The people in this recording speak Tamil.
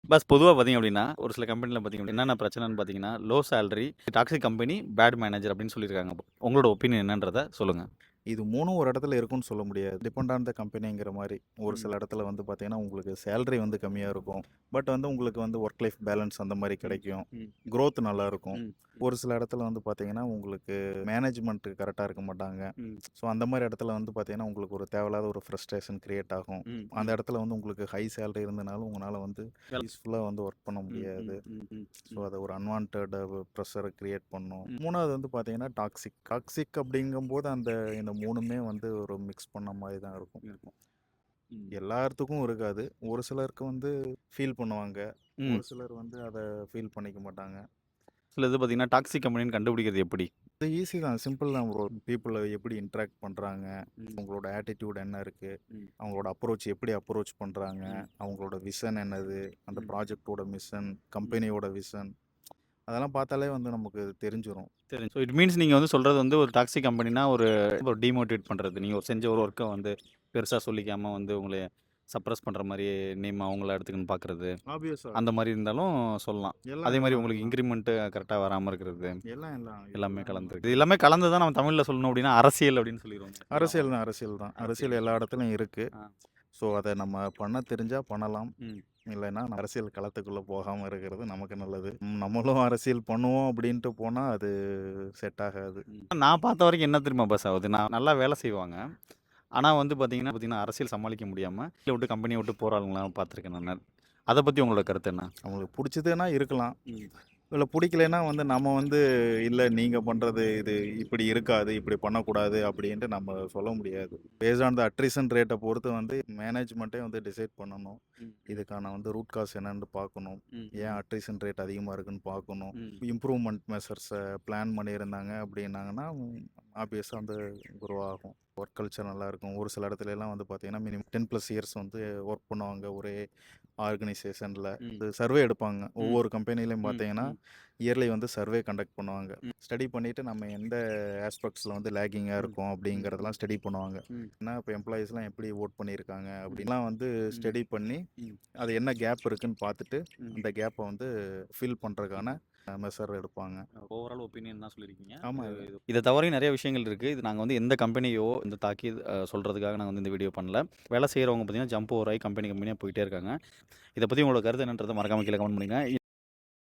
பஸ் பொதுவா பார்த்தீங்க அப்டின்னா, ஒரு சில கம்பெனில பார்த்தீங்க அப்டின்னா, என்னென்ன பிரச்சனைன்னு பார்த்தீங்கன்னா, low salary, toxic company, bad manager அப்டின்னு சொல்லியிருக்காங்க. உங்களோட ஒப்பீனியன் என்னன்றத சொல்லுங்க. இது 3ம் ஒரு இடத்துல இருக்குன்னு சொல்ல முடியாது. டிபெண்ட் ஆன் த கம்பெனிங்கிற மாரி. ஒரு ம். சில இடத்துல வந்து பார்த்தீங்கன்னா, உங்களுக்கு சேலரி வந்து கம்மியா இருக்கும். பட் வந்து உங்களுக்கு வந்து ஒர்க் லைஃப் பேலன்ஸ் அந்த மாரி ம். கிடைக்கும். ம். குரோத் நல்லாருக்கும். ம். ஒரு சில இடத்துல வந்து பார்த்தீங்கன்னா, உங்களுக்கு மேனேஜ்மெண்ட் கரெக்ட்டா இருக்க மாட்டாங்க. ம். ஸோ அந்த மாரி இடத்துல வந்து பார்த்தீங்கன்னா, உங்களுக்கு ஒரு தேவையில்லாத ஒரு ஃப்ரஸ்ட்ரேஷன் கிரியேட் ஆகும். ம். அந்த ம். இடத்துல வந்து உங்களுக்கு ஹை சேலரி இருந்தனாலும் உங்கனால வந்து வேல பீஸ்ஃபுல்லா வந்து ஒர்க் பண்ண ம். முடியாது. ம். ம். ம். ஸோ ம். அது ஒரு அன்வான்டட் ப்ரெஷர கிரியேட் பண்ணும். ம். 3வது வந்து பார்த்தீங்கன்னா, டாக்ஸிக். டாக்ஸிக் அப்படிங்கும்போது இந்த 3மே வந்து ஒரு மிக்ஸ் பண்ண மாரி தான் இருக்கும். இருக்கும். ம். எல்லாத்துக்கும் இருக்காது. ஒரு சிலருக்கு வந்து ஃபீல் பண்ணுவாங்க. ம். ஒரு சிலர் வந்து அத ஃபீல் பண்ணிக்க மாட்டாங்க. சில இது பார்த்தீங்கன்னா, டாக்ஸிக் கம்பெனின்னு கண்டுபிடிக்கிறது எப்படி? இது ஈஸி தான். சிம்பிள் தான் ப்ரோ. பீப்பிள எப்படி இன்டராக்ட் பண்றாங்க? ம். அவங்களோட ஆட்டிட்யூட் என்ன இருக்கு? ம். அவங்களோட அப்ரோச் எப்படி அப்ரோச் பண்றாங்க? ம். அவங்களோட விஷன் என்னது? அந்த ம். ப்ராஜெக்ட்டோட மிஷன், ம். கம்பெனியோட விஷன் அதெல்லாம் பார்த்தாலே வந்து நமக்கு தெரிஞ்சிரும். சரி. ஸோ இட் மீன்ஸ் நீங்க வந்து சொல்றது வந்து ஒரு டாக்ஸிக் கம்பெனினா ஒரு டிமோட்டிவேட் பண்றது. நீங்க ஒரு செஞ்ச ஒரு ஒர்க்க வந்து பெருசா சொல்லிக்காம வந்து உங்கள சப்ரஸ் பண்ற மாரி நேம் அவங்கள எடுத்துக்கன்னு பார்க்குறது. ஆப்வியஸா. அந்த மாரி இருந்தாலும் சொல்லலாம். எல்லாம் அதே மாரி எல்லாம் உங்களுக்கு எல்லாம். இன்கிரிமென்ட் கரெக்ட்டா வராம இருக்கிறது. எல்லாம் எல்லாம். இது எல்லாமே எல்லாமே கலந்துருக்கு. இது நடக்கும். எல்லாமே கலந்து தான் நம்ம தமிழ்ல சொல்லணும் அப்டின்னா, அரசியல் அப்டின்னு சொல்லிருவோம். அரசியல் தான், அரசியல் தான். அரசியல் அரசியல். எல்லா இடத்துலயும் இருக்கு. ஆ. ஸோ அத நம்ம பண்ண தெரிஞ்சா பண்ணலாம். ம். இல்லைன்னா அரசியல் களத்துக்குள்ள போகாம இருக்கிறது நமக்கு நல்லது. நம்மளும் அரசியல் பண்ணுவோம் அப்படின்ட்டு போனா அது செட் ஆகாது. ம். நான் பார்த்த வரைக்கும் என்ன தெரியுமா பாஸ் ஆகுது? நான் நல்லா வேலை செய்வாங்க. ஆனா வந்து பார்த்தீங்கன்னா, அரசியல் சமாளிக்க முடியாம, வீட்ட விட்டு கம்பெனிய விட்டு போற ஆளுங்கலாம் பார்த்துருக்கேன் நானு. அத பத்தி உங்களோட கருத்து என்ன? அவங்களுக்கு புடிச்சதுன்னா இருக்கலாம். ம். இல்ல புடிக்கலைன்னா வந்து நம்ம வந்து இல்ல நீங்க பண்றது இது இப்படி இருக்காது, இப்படி பண்ணக்கூடாது அப்படின்ட்டு நம்ம சொல்ல முடியாது. பேஸ்ட் ஆன் த அட்ரிஷன் ரேட்ட பொறுத்து வந்து மேனேஜ்மெண்ட்டே வந்து டிசைட் பண்ணணும். ம். இதுக்கான வந்து ரூட் காஸ் என்னன்னு பார்க்கணும். ம். ஏன் ம். அட்ரிஷன் ரேட் அதிகமா இருக்குன்னு பார்க்கணும். ம். இம்ப்ரூவ்மெண்ட் மெஷர்ஸ பிளான் பண்ணியிருந்தாங்க அப்படின்னாங்கன்னா, ஆப்வியஸா வந்து குரோ ஆகும். ஒர்க் கல்ச்சர் நல்லாயிருக்கும். ஒரு சில இடத்துலலாம் வந்து பார்த்தீங்கன்னா, மினிமம் 10+ இயர்ஸ் வந்து ஒர்க் பண்ணுவாங்க ஒரே ஆர்கனைசேஷன்ல. ம். சர்வே எடுப்பாங்க. ம். ஒவ்வொரு கம்பெனிலயும் ம். பார்த்தீங்கன்னா, ம். இயர்லி வந்து சர்வே கண்டக்ட் பண்ணுவாங்க. ம். ஸ்டடி பண்ணிட்டு நம்ம எந்த ஆஸ்பெக்ட்ஸ்ல வந்து லேக்கிங்கா ம். இருக்கோம் ம். அப்படிங்கிறதெல்லாம் ஸ்டடி பண்ணுவாங்க. ம். ஏன்னா, இப்போ எம்ப்ளாயீஸ்லாம் எப்படி வோட் பண்ணியிருக்காங்க ம். அப்படின்லாம் வந்து ம். ஸ்டடி பண்ணி, ம். அது என்ன கேப் இருக்குன்னு பார்த்துட்டு, ம். அந்த கேப்ப வந்து ஃபில் பண்றதுக்கான மெஷர் எடுப்பாங்க. ஓவரால் ஒப்பீனியன் தான் சொல்லியிருக்கீங்க. ஆமா. இத தவிரையும் நெறைய விஷயங்கள் இருக்கு. இது நாங்க வந்து எந்த கம்பெனியோ இந்த தாக்கி சொல்றதுக்காக நாங்க வந்து இந்த வீடியோ பண்ணல. வேலை செய்றவங்க பார்த்தீங்கன்னா, ஜம்ப் ஓவர் ஆயி கம்பெனியா போயிட்டே இருக்காங்க. இத பத்தி உங்களோட கருத்து என்னன்றத மறக்காம கீழ கமெண்ட் பண்ணுங்க.